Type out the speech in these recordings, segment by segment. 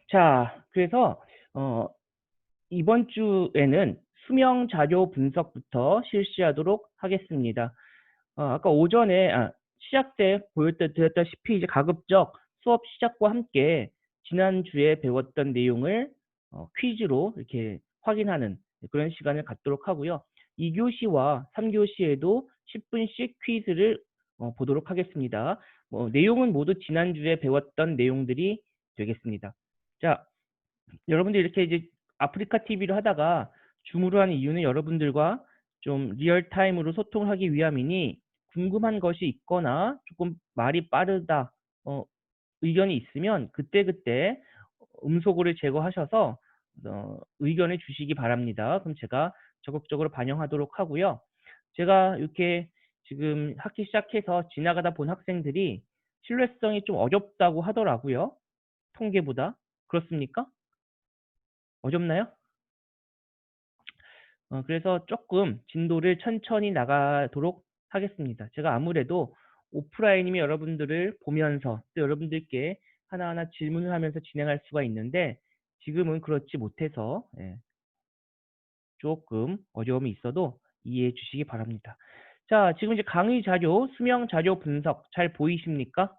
자, 그래서 이번 주에는 수명 자료 분석부터 실시하도록 하겠습니다. 아까 오전에 시작 때 드렸다시피 이제 가급적 수업 시작과 함께 지난주에 배웠던 내용을 퀴즈로 이렇게 확인하는 그런 시간을 갖도록 하고요. 2교시와 3교시에도 10분씩 퀴즈를 보도록 하겠습니다. 내용은 모두 지난주에 배웠던 내용들이 되겠습니다. 자, 여러분들 이렇게 이제 아프리카 TV를 하다가 줌으로 하는 이유는 여러분들과 좀 리얼타임으로 소통하기 위함이니 궁금한 것이 있거나 조금 말이 빠르다, 의견이 있으면 그때그때 음소거를 제거하셔서 의견을 주시기 바랍니다. 그럼 제가 적극적으로 반영하도록 하고요. 제가 이렇게 지금 학기 시작해서 지나가다 본 학생들이 신뢰성이 좀 어렵다고 하더라고요. 통계보다. 그렇습니까? 어렵나요? 그래서 조금 진도를 천천히 나가도록 하겠습니다. 제가 아무래도 오프라인이면 여러분들을 보면서 또 여러분들께 하나하나 질문을 하면서 진행할 수가 있는데 지금은 그렇지 못해서 조금 어려움이 있어도 이해해 주시기 바랍니다. 자, 지금 이제 강의 자료, 수명 자료 분석 잘 보이십니까?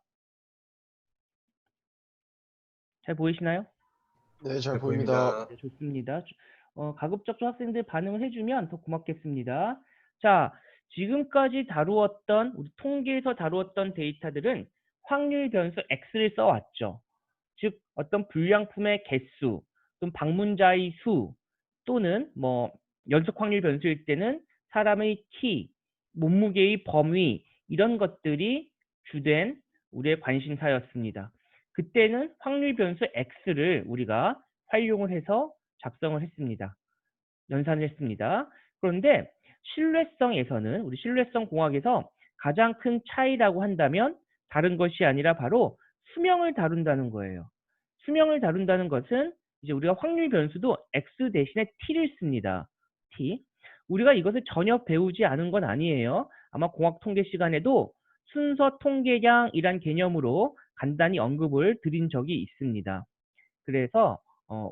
잘 보이시나요? 네, 잘 잘 보입니다. 보입니다. 네, 좋습니다. 가급적 좀 학생들 반응을 해주면 더 고맙겠습니다. 자, 지금까지 다루었던, 우리 통계에서 다루었던 데이터들은 확률 변수 X를 써왔죠. 즉, 어떤 불량품의 개수, 또는 방문자의 수, 또는 뭐, 연속 확률 변수일 때는 사람의 키, 몸무게의 범위, 이런 것들이 주된 우리의 관심사였습니다. 그때는 확률 변수 X를 우리가 활용을 해서 작성을 했습니다. 연산을 했습니다. 그런데 신뢰성에서는 우리 신뢰성 공학에서 가장 큰 차이라고 한다면 다른 것이 아니라 바로 수명을 다룬다는 거예요. 수명을 다룬다는 것은 이제 우리가 확률 변수도 X 대신에 T를 씁니다. T. 우리가 이것을 전혀 배우지 않은 건 아니에요. 아마 공학 통계 시간에도 순서 통계량이란 개념으로 간단히 언급을 드린 적이 있습니다. 그래서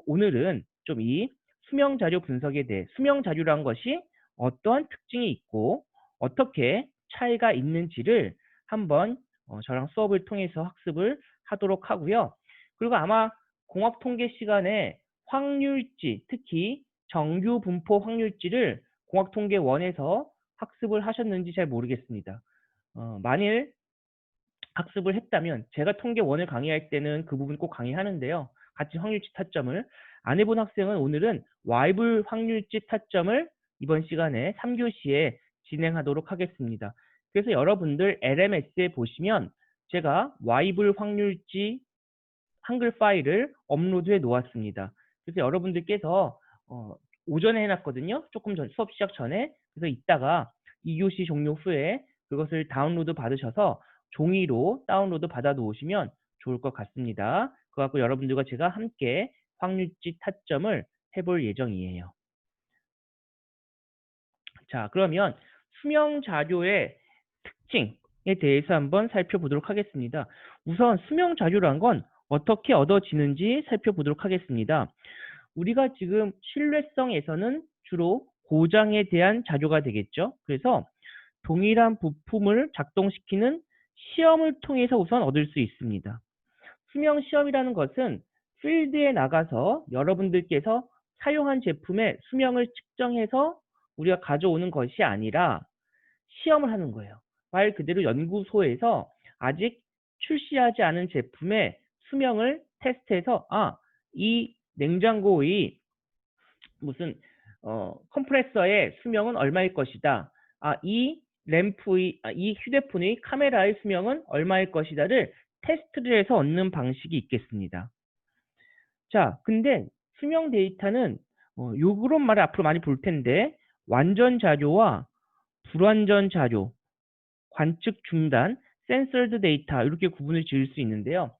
오늘은 좀 이 수명 자료 분석에 대해 수명 자료란 것이 어떠한 특징이 있고 어떻게 차이가 있는지를 한번 저랑 수업을 통해서 학습을 하도록 하고요. 그리고 아마 공학 통계 시간에 확률지, 특히 정규 분포 확률지를 공학 통계 1에서 학습을 하셨는지 잘 모르겠습니다. 만일 학습을 했다면 제가 통계 1을 강의할 때는 그 부분 꼭 강의하는데요. 같이 확률치 타점을 안 해본 학생은 오늘은 Y불 확률치 타점을 이번 시간에 3교시에 진행하도록 하겠습니다. 그래서 여러분들 LMS에 보시면 제가 Y불 확률치 한글 파일을 업로드해 놓았습니다. 그래서 여러분들께서 오전에 해놨거든요. 조금 전 수업 시작 전에. 그래서 이따가 2교시 종료 후에 그것을 다운로드 받으셔서 종이로 다운로드 받아 놓으시면 좋을 것 같습니다. 그거 갖고 여러분들과 제가 함께 확률치 타점을 해볼 예정이에요. 자, 그러면 수명 자료의 특징에 대해서 한번 살펴보도록 하겠습니다. 우선 수명 자료란 건 어떻게 얻어지는지 살펴보도록 하겠습니다. 우리가 지금 신뢰성에서는 주로 고장에 대한 자료가 되겠죠. 그래서 동일한 부품을 작동시키는 시험을 통해서 우선 얻을 수 있습니다. 수명 시험이라는 것은 필드에 나가서 여러분들께서 사용한 제품의 수명을 측정해서 우리가 가져오는 것이 아니라 시험을 하는 거예요. 말 그대로 연구소에서 아직 출시하지 않은 제품의 수명을 테스트해서 이 냉장고의 무슨 컴프레서의 수명은 얼마일 것이다. 이 램프의 이 휴대폰의 카메라의 수명은 얼마일 것이다를 테스트를 해서 얻는 방식이 있겠습니다. 자, 근데 수명 데이터는 요런 말을 앞으로 많이 볼 텐데 완전 자료와 불완전 자료, 관측 중단, 센서드 데이터 이렇게 구분을 지을 수 있는데요.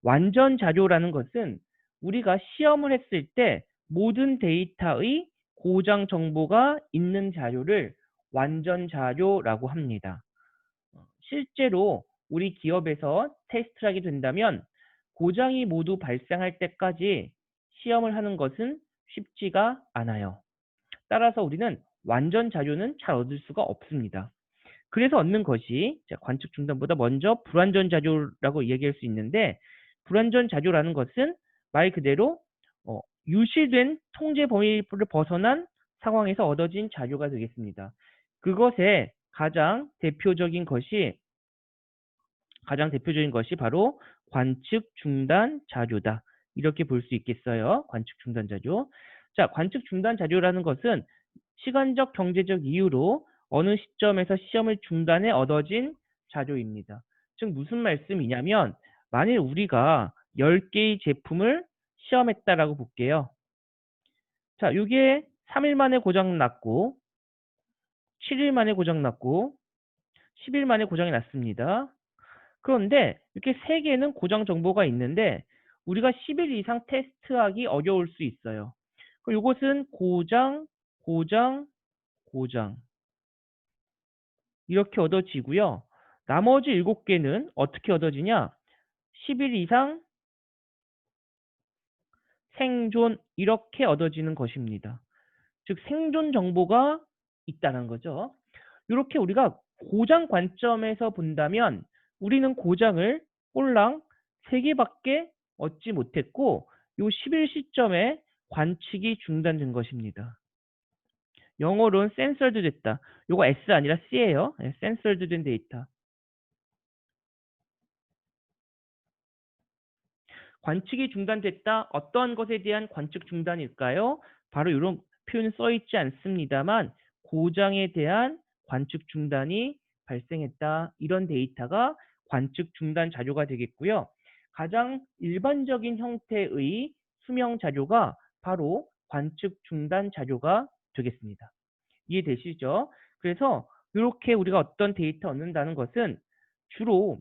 완전 자료라는 것은 우리가 시험을 했을 때 모든 데이터의 고장 정보가 있는 자료를 완전 자료라고 합니다. 실제로 우리 기업에서 테스트를 하게 된다면 고장이 모두 발생할 때까지 시험을 하는 것은 쉽지가 않아요. 따라서 우리는 완전 자료는 잘 얻을 수가 없습니다. 그래서 얻는 것이 관측 중단보다 먼저 불완전 자료라고 얘기할 수 있는데, 불완전 자료라는 것은 말 그대로 유실된 통제 범위를 벗어난 상황에서 얻어진 자료가 되겠습니다. 그것의 가장 대표적인 것이 바로 관측 중단 자료다. 이렇게 볼 수 있겠어요. 관측 중단 자료. 자, 관측 중단 자료라는 것은 시간적, 경제적 이유로 어느 시점에서 시험을 중단해 얻어진 자료입니다. 즉 무슨 말씀이냐면, 만일 우리가 10개의 제품을 시험했다라고 볼게요. 자, 이게 3일 만에 고장 났고 7일 만에 고장 났고 10일 만에 고장이 났습니다. 그런데 이렇게 3개는 고장 정보가 있는데 우리가 10일 이상 테스트하기 어려울 수 있어요. 그럼 이것은 고장, 고장, 고장 이렇게 얻어지고요. 나머지 7개는 어떻게 얻어지냐? 10일 이상 생존 이렇게 얻어지는 것입니다. 즉 생존 정보가 있다는 거죠. 이렇게 우리가 고장 관점에서 본다면 우리는 고장을 꼴랑 3개밖에 얻지 못했고 요 10일 시점에 관측이 중단된 것입니다. 영어로는 censored 됐다. 요거 S 아니라 C예요. censored 된 데이터. 관측이 중단됐다. 어떠한 것에 대한 관측 중단일까요? 바로 이런 표현은 써 있지 않습니다만 고장에 대한 관측 중단이 발생했다. 이런 데이터가 관측 중단 자료가 되겠고요. 가장 일반적인 형태의 수명 자료가 바로 관측 중단 자료가 되겠습니다. 이해되시죠? 그래서 이렇게 우리가 어떤 데이터 얻는다는 것은 주로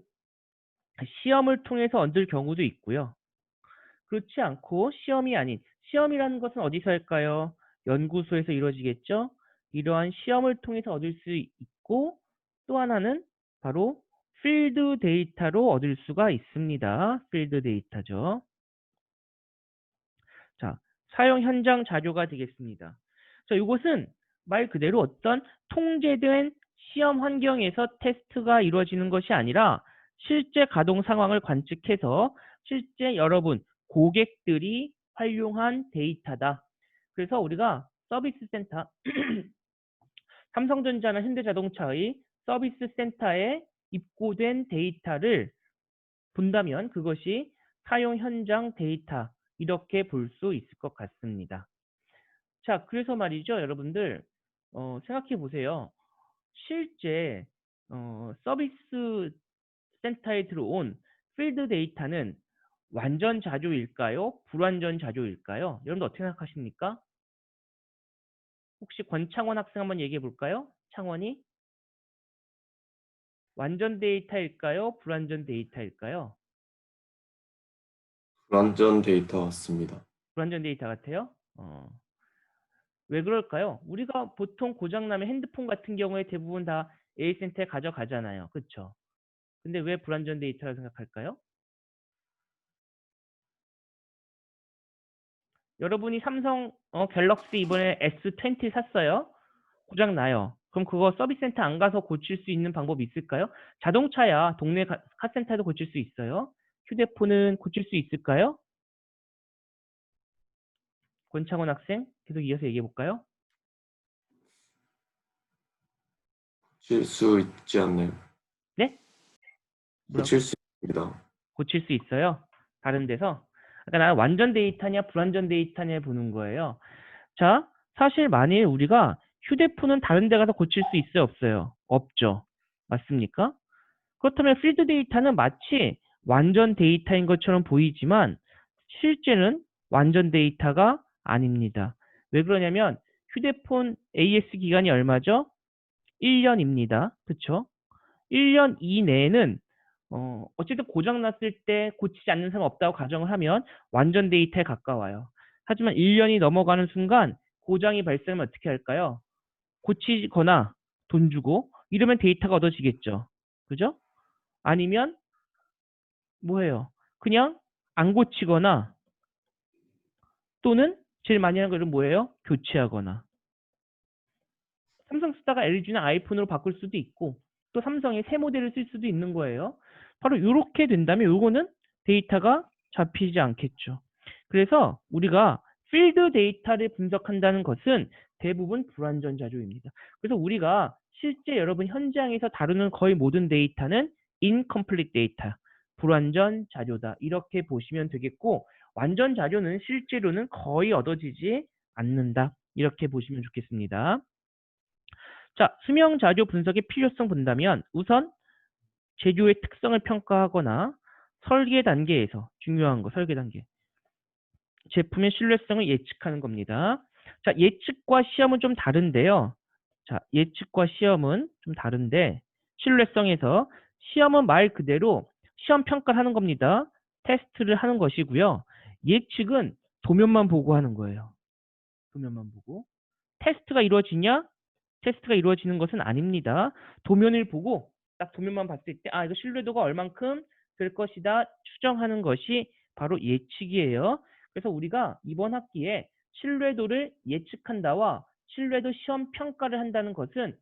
시험을 통해서 얻을 경우도 있고요. 그렇지 않고 시험이 아닌, 시험이라는 것은 어디서 할까요? 연구소에서 이루어지겠죠? 이러한 시험을 통해서 얻을 수 있고, 또 하나는 바로 필드 데이터로 얻을 수가 있습니다. 필드 데이터죠. 자, 사용 현장 자료가 되겠습니다. 자, 이것은 말 그대로 어떤 통제된 시험 환경에서 테스트가 이루어지는 것이 아니라 실제 가동 상황을 관측해서 실제 여러분 고객들이 활용한 데이터다. 그래서 우리가 서비스 센터 삼성전자나 현대자동차의 서비스 센터에 입고된 데이터를 본다면 그것이 사용 현장 데이터 이렇게 볼 수 있을 것 같습니다. 자, 그래서 말이죠, 여러분들 생각해 보세요. 실제 서비스 센터에 들어온 필드 데이터는 완전 자료일까요? 불완전 자료일까요? 여러분들 어떻게 생각하십니까? 혹시 권창원 학생 한번 얘기해 볼까요? 창원이 완전 데이터일까요? 불완전 데이터일까요? 불완전 데이터 같습니다. 불완전 데이터 같아요. 왜 그럴까요? 우리가 보통 고장나면 핸드폰 같은 경우에 대부분 다 A센터에 가져가잖아요. 그렇죠? 근데 왜 불완전 데이터라고 생각할까요? 여러분이 삼성 갤럭시 이번에 S20 샀어요. 고장 나요. 그럼 그거 서비스 센터 안 가서 고칠 수 있는 방법이 있을까요? 자동차야 동네 카센터에도 고칠 수 있어요. 휴대폰은 고칠 수 있을까요? 권창원 학생 계속 이어서 얘기해 볼까요? 고칠 수 있지 않나요? 네? 뭐라고? 고칠 수 있습니다. 고칠 수 있어요. 다른 데서. 그러니까 나는 완전 데이터냐 불완전 데이터냐 보는 거예요. 자, 사실 만일 우리가 휴대폰은 다른 데 가서 고칠 수 있어요, 없어요? 없죠. 맞습니까? 그렇다면 필드 데이터는 마치 완전 데이터인 것처럼 보이지만 실제는 완전 데이터가 아닙니다. 왜 그러냐면 휴대폰 AS 기간이 얼마죠? 1년입니다. 그쵸? 1년 이내에는 어쨌든 고장 났을 때 고치지 않는 사람 없다고 가정을 하면 완전 데이터에 가까워요. 하지만 1년이 넘어가는 순간 고장이 발생하면 어떻게 할까요? 고치거나 돈 주고 이러면 데이터가 얻어지겠죠. 그죠? 아니면 뭐예요? 그냥 안 고치거나 또는 제일 많이 하는 거는 뭐예요? 교체하거나. 삼성 쓰다가 LG나 아이폰으로 바꿀 수도 있고 또 삼성의 새 모델을 쓸 수도 있는 거예요. 바로 이렇게 된다면 요거는 데이터가 잡히지 않겠죠. 그래서 우리가 필드 데이터를 분석한다는 것은 대부분 불완전 자료입니다. 그래서 우리가 실제 여러분 현장에서 다루는 거의 모든 데이터는 incomplete data, 불완전 자료다. 이렇게 보시면 되겠고 완전 자료는 실제로는 거의 얻어지지 않는다. 이렇게 보시면 좋겠습니다. 자, 수명 자료 분석의 필요성 본다면 우선 재료의 특성을 평가하거나 설계 단계에서 중요한 거 설계 단계 제품의 신뢰성을 예측하는 겁니다. 자, 예측과 시험은 좀 다른데요. 자, 예측과 시험은 좀 다른데 신뢰성에서 시험은 말 그대로 시험 평가를 하는 겁니다. 테스트를 하는 것이고요. 예측은 도면만 보고 하는 거예요. 도면만 보고. 테스트가 이루어지냐? 테스트가 이루어지는 것은 아닙니다. 도면을 보고 딱 도면만 봤을 때 이거 신뢰도가 얼만큼 될 것이다 추정하는 것이 바로 예측이에요. 그래서 우리가 이번 학기에 신뢰도를 예측한다와 신뢰도 시험 평가를 한다는 것은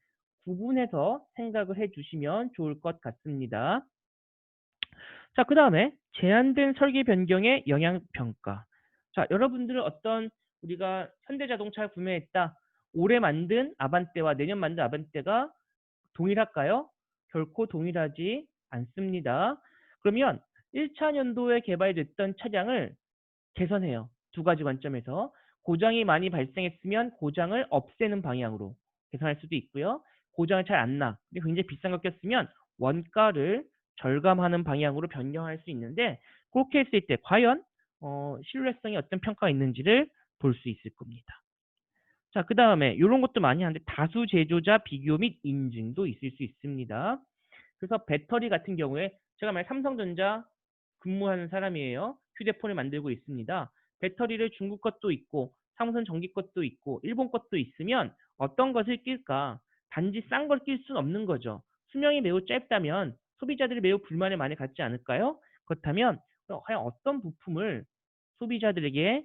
구분해서 생각을 해주시면 좋을 것 같습니다. 자, 그 다음에 제한된 설계 변경의 영향 평가. 자, 여러분들은 어떤 우리가 현대자동차를 구매했다. 올해 만든 아반떼와 내년 만든 아반떼가 동일할까요? 결코 동일하지 않습니다. 그러면 1차 년도에 개발됐던 차량을 개선해요. 두 가지 관점에서. 고장이 많이 발생했으면 고장을 없애는 방향으로 개선할 수도 있고요. 고장을 잘 안 나. 근데 굉장히 비싼 거 꼈으면 원가를 절감하는 방향으로 변경할 수 있는데 그렇게 했을 때 과연 신뢰성이 어떤 평가가 있는지를 볼 수 있을 겁니다. 자, 그 다음에 이런 것도 많이 하는데 다수 제조자 비교 및 인증도 있을 수 있습니다. 그래서 배터리 같은 경우에 제가 만약 삼성전자 근무하는 사람이에요. 휴대폰을 만들고 있습니다. 배터리를 중국 것도 있고 삼성 전기 것도 있고 일본 것도 있으면 어떤 것을 낄까? 단지 싼 걸 낄 수는 없는 거죠. 수명이 매우 짧다면 소비자들이 매우 불만을 많이 갖지 않을까요? 그렇다면 과연 어떤 부품을 소비자들에게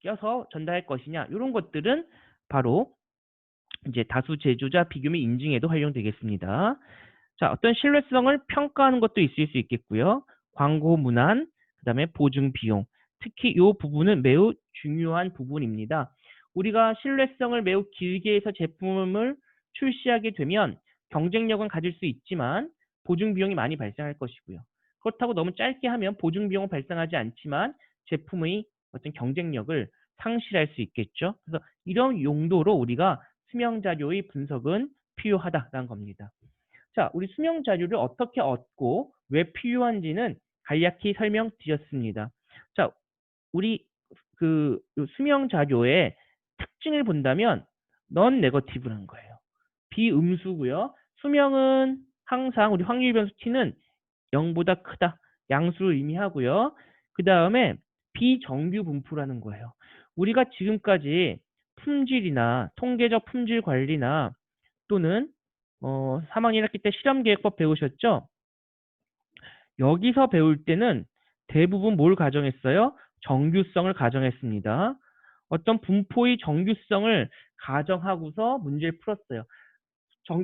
껴서 전달할 것이냐 이런 것들은 바로 이제 다수 제조자 비교 및 인증에도 활용되겠습니다. 자, 어떤 신뢰성을 평가하는 것도 있을 수 있겠고요. 광고 문안, 그다음에 보증 비용. 특히 이 부분은 매우 중요한 부분입니다. 우리가 신뢰성을 매우 길게 해서 제품을 출시하게 되면 경쟁력은 가질 수 있지만 보증 비용이 많이 발생할 것이고요. 그렇다고 너무 짧게 하면 보증 비용은 발생하지 않지만 제품의 어떤 경쟁력을 상실할 수 있겠죠. 그래서 이런 용도로 우리가 수명 자료의 분석은 필요하다라는 겁니다. 자, 우리 수명 자료를 어떻게 얻고 왜 필요한지는 간략히 설명드렸습니다. 자, 우리 그 수명 자료의 특징을 본다면 넌 네거티브라는 거예요. 비음수고요. 수명은 항상 우리 확률 변수 t는 0보다 크다. 양수를 의미하고요. 그 다음에 비정규 분포라는 거예요. 우리가 지금까지 품질이나 통계적 품질 관리나 또는 3학년 1학기 때 실험계획법 배우셨죠? 여기서 배울 때는 대부분 뭘 가정했어요? 정규성을 가정했습니다. 어떤 분포의 정규성을 가정하고서 문제를 풀었어요.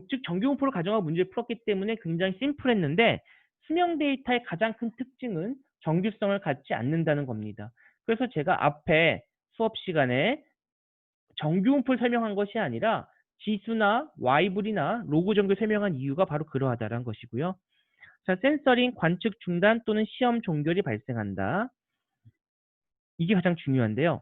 즉 정규 분포를 가정하고 문제를 풀었기 때문에 굉장히 심플했는데 수명 데이터의 가장 큰 특징은 정규성을 갖지 않는다는 겁니다. 그래서 제가 앞에 수업 시간에 정규 분포를 설명한 것이 아니라 지수나 Y불이나 로그 정도 설명한 이유가 바로 그러하다는 것이고요. 자, 센서링, 관측 중단 또는 시험 종결이 발생한다. 이게 가장 중요한데요.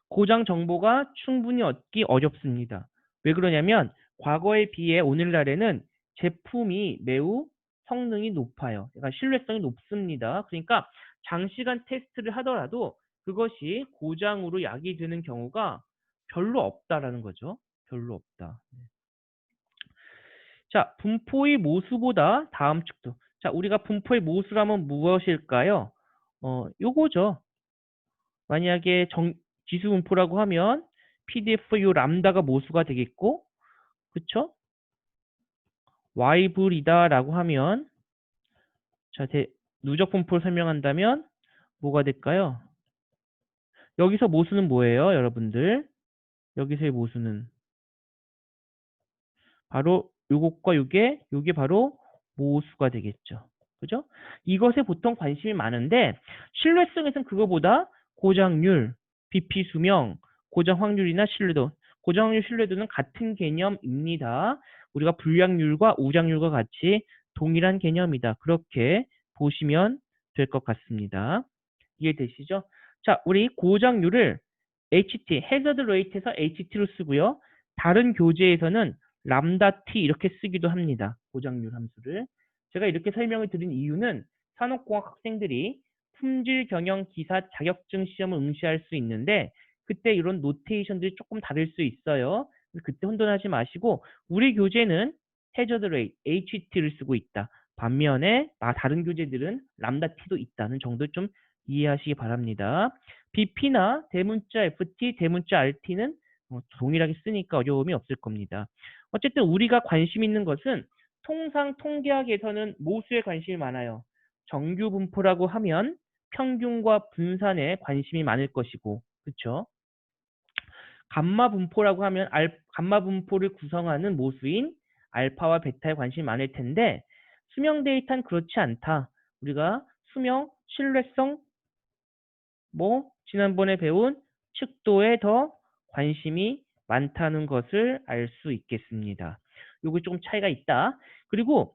고장 정보가 충분히 얻기 어렵습니다. 왜 그러냐면 과거에 비해 오늘날에는 제품이 매우 성능이 높아요. 그러니까 신뢰성이 높습니다. 그러니까 장시간 테스트를 하더라도 그것이 고장으로 야기되는 경우가 별로 없다라는 거죠. 별로 없다. 자, 분포의 모수보다 다음 측도. 자, 우리가 분포의 모수라면 무엇일까요? 요거죠. 만약에 지수 분포라고 하면 PDF 요 람다가 모수가 되겠고, 그쵸? Y불이다라고 하면, 자, 누적 분포를 설명한다면 뭐가 될까요? 여기서 모수는 뭐예요, 여러분들? 여기서의 모수는 바로 요것과 요게 바로 모수가 되겠죠. 그죠? 이것에 보통 관심이 많은데 신뢰성에서는 그거보다 고장률, BP 수명, 고장 확률이나 신뢰도, 고장 확률 신뢰도는 같은 개념입니다. 우리가 불량률과 우장률과 같이 동일한 개념이다. 그렇게 보시면 될 것 같습니다. 이해되시죠? 자, 우리 고장률을 HT, hazard rate에서 HT로 쓰고요. 다른 교재에서는 람다 T 이렇게 쓰기도 합니다. 고장률 함수를. 제가 이렇게 설명을 드린 이유는 산업공학 학생들이 품질 경영 기사 자격증 시험을 응시할 수 있는데 그때 이런 노테이션들이 조금 다를 수 있어요. 그때 혼돈하지 마시고 우리 교재는 hazard rate, HT를 쓰고 있다. 반면에 다른 교재들은 람다 T도 있다는 정도 좀 이해하시기 바랍니다. BP나 대문자 FT, 대문자 RT는 동일하게 쓰니까 어려움이 없을 겁니다. 어쨌든 우리가 관심 있는 것은 통상 통계학에서는 모수에 관심이 많아요. 정규 분포라고 하면 평균과 분산에 관심이 많을 것이고, 그렇죠? 감마 분포라고 하면 감마 분포를 구성하는 모수인 알파와 베타에 관심이 많을 텐데 수명 데이터는 그렇지 않다. 우리가 수명, 신뢰성, 지난번에 배운 측도에 더 관심이 많다는 것을 알 수 있겠습니다. 요거 조금 차이가 있다. 그리고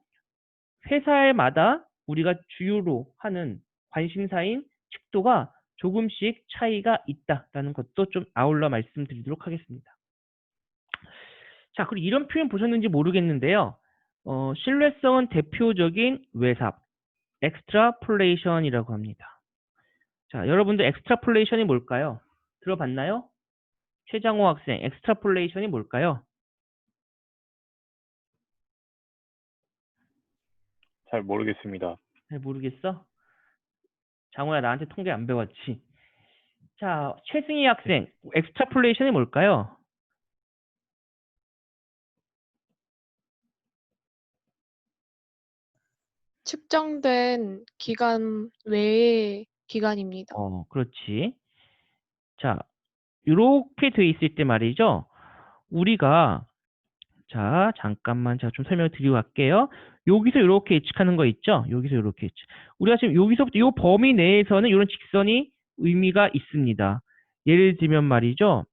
회사마다 우리가 주요로 하는 관심사인 측도가 조금씩 차이가 있다라는 것도 좀 아울러 말씀드리도록 하겠습니다. 자, 그리고 이런 표현 보셨는지 모르겠는데요. 신뢰성은 대표적인 외삽, 엑스트라폴레이션이라고 합니다. 자, 여러분들 엑스트라폴레이션이 뭘까요? 들어봤나요? 최장호 학생, 엑스트라폴레이션이 뭘까요? 잘 모르겠습니다. 잘 모르겠어? 장호야, 나한테 통계 안 배웠지? 자, 최승희 학생, 엑스트라폴레이션이 뭘까요? 측정된 기간 외의 기간입니다. 그렇지. 자, 이렇게 돼 있을 때 말이죠. 우리가 자, 잠깐만 제가 좀 설명을 드리고 갈게요. 여기서 이렇게 예측하는 거 있죠? 여기서 이렇게 예측. 우리가 지금 여기서부터 이 범위 내에서는 이런 직선이 의미가 있습니다. 예를 들면 말이죠.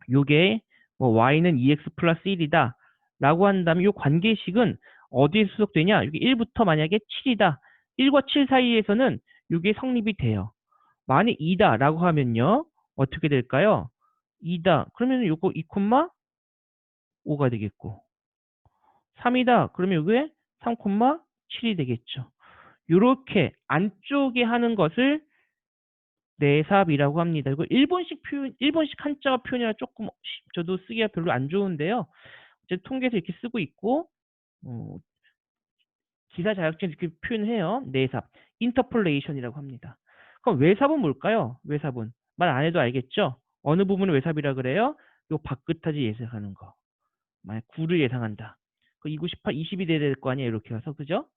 요게 y는 2x 플러스 1이다 라고 한다면 이 관계식은 어디에 수속되냐? 여기 1부터 만약에 7이다. 1과 7 사이에서는 이게 성립이 돼요. 만약 2다 라고 하면요. 어떻게 될까요? 2다. 그러면 요거 2,5가 되겠고 3이다. 그러면 이게 3,7이 되겠죠. 요렇게 안쪽에 하는 것을 내삽이라고 합니다. 이거 일본식 표현, 일본식 한자어 표현이라 조금 저도 쓰기가 별로 안 좋은데요. 이제 통계에서 이렇게 쓰고 있고 기사 자격증 이렇게 표현해요. 내삽, 인터폴레이션이라고 합니다. 그럼 외삽은 뭘까요? 외삽은 말 안 해도 알겠죠? 어느 부분을 외삽이라 그래요? 요 바끝까지 예상하는 거. 만약 9를 예상한다. 그 2, 9, 18, 20이 돼야 될 거 아니야? 이렇게 가서 그죠?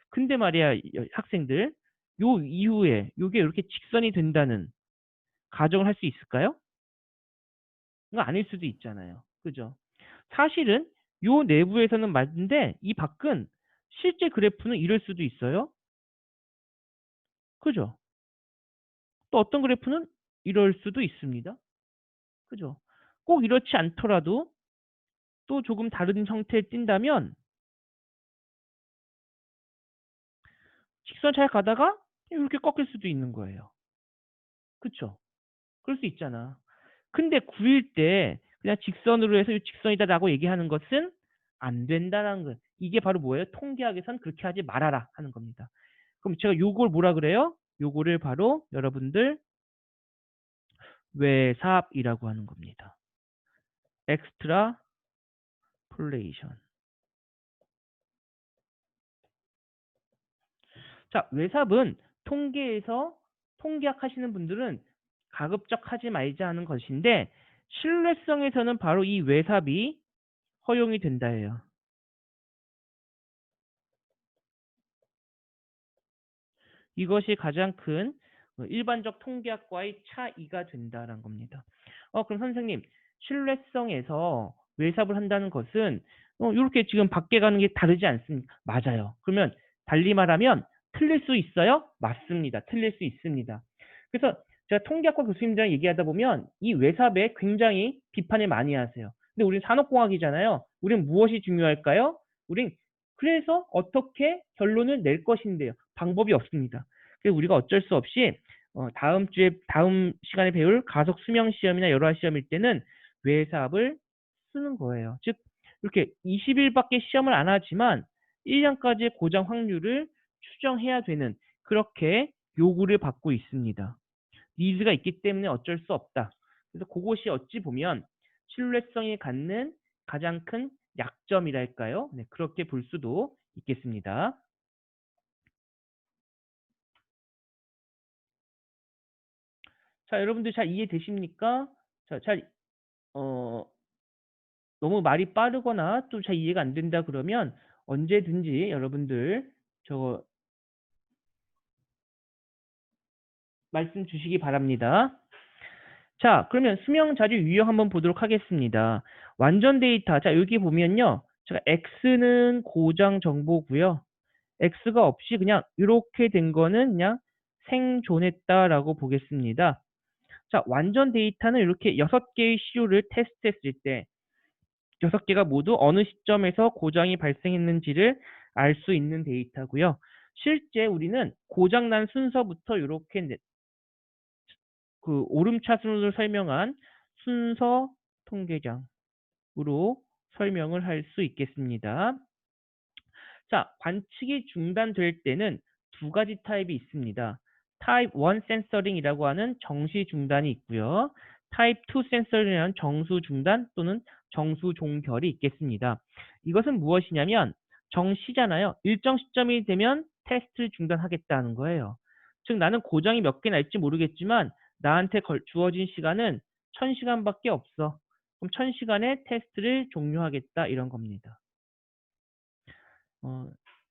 근데 말이야 학생들 요 이후에 요게 이렇게 직선이 된다는 가정을 할 수 있을까요? 이거 아닐 수도 있잖아요. 그죠? 사실은 요 내부에서는 맞는데 이 밖은 실제 그래프는 이럴 수도 있어요. 그죠? 또 어떤 그래프는 이럴 수도 있습니다. 그죠? 꼭 이렇지 않더라도 또 조금 다른 형태를 띈다면 직선 잘 가다가 이렇게 꺾일 수도 있는 거예요. 그쵸? 그럴 수 있잖아. 근데 9일 때 그냥 직선으로 해서 이 직선이다라고 얘기하는 것은 안 된다는 거. 이게 바로 뭐예요? 통계학에선 그렇게 하지 말아라 하는 겁니다. 그럼 제가 요걸 뭐라 그래요? 요거를 바로 여러분들 외삽이라고 하는 겁니다. 엑스트라폴레이션. 자, 외삽은 통계에서 통계학 하시는 분들은 가급적 하지 말자 하는 것인데 신뢰성에서는 바로 이 외삽이 허용이 된다 해요. 이것이 가장 큰 일반적 통계학과의 차이가 된다라는 겁니다. 그럼 선생님, 신뢰성에서 외삽을 한다는 것은 이렇게 지금 밖에 가는 게 다르지 않습니까? 맞아요. 그러면 달리 말하면 틀릴 수 있어요? 맞습니다. 틀릴 수 있습니다. 그래서 제가 통계학과 교수님들이랑 얘기하다 보면 이 외삽에 굉장히 비판을 많이 하세요. 근데 우린 산업공학이잖아요. 우린 무엇이 중요할까요? 우린 그래서 어떻게 결론을 낼 것인데요. 방법이 없습니다. 그래서 우리가 어쩔 수 없이 다음 시간에 배울 가속 수명 시험이나 여러 시험일 때는 외삽을 쓰는 거예요. 즉 이렇게 20일밖에 시험을 안 하지만 1년까지의 고장 확률을 추정해야 되는 그렇게 요구를 받고 있습니다. 니즈가 있기 때문에 어쩔 수 없다. 그래서 그것이 어찌 보면 신뢰성이 갖는 가장 큰 약점이랄까요? 네, 그렇게 볼 수도 있겠습니다. 자, 여러분들 잘 이해되십니까? 자, 너무 말이 빠르거나 또 잘 이해가 안 된다 그러면 언제든지 여러분들 저거 말씀 주시기 바랍니다. 자, 그러면 수명 자료 유형 한번 보도록 하겠습니다. 완전 데이터. 자, 여기 보면요. 제가 X는 고장 정보고요. X가 없이 그냥 이렇게 된 거는 그냥 생존했다라고 보겠습니다. 자, 완전 데이터는 이렇게 6개의 시료를 테스트했을 때 6개가 모두 어느 시점에서 고장이 발생했는지를 알 수 있는 데이터고요. 실제 우리는 고장난 순서부터 이렇게 그 오름차순으로 설명한 순서 통계장으로 설명을 할 수 있겠습니다. 자, 관측이 중단될 때는 두 가지 타입이 있습니다. 타입 1 센서링이라고 하는 정시 중단이 있고요. 타입 2 센서링이라는 정수 중단 또는 정수 종결이 있겠습니다. 이것은 무엇이냐면 정시잖아요. 일정 시점이 되면 테스트를 중단하겠다는 거예요. 즉 나는 고장이 몇 개 날지 모르겠지만 나한테 주어진 시간은 1000시간밖에 없어. 그럼 1000시간에 테스트를 종료하겠다 이런 겁니다.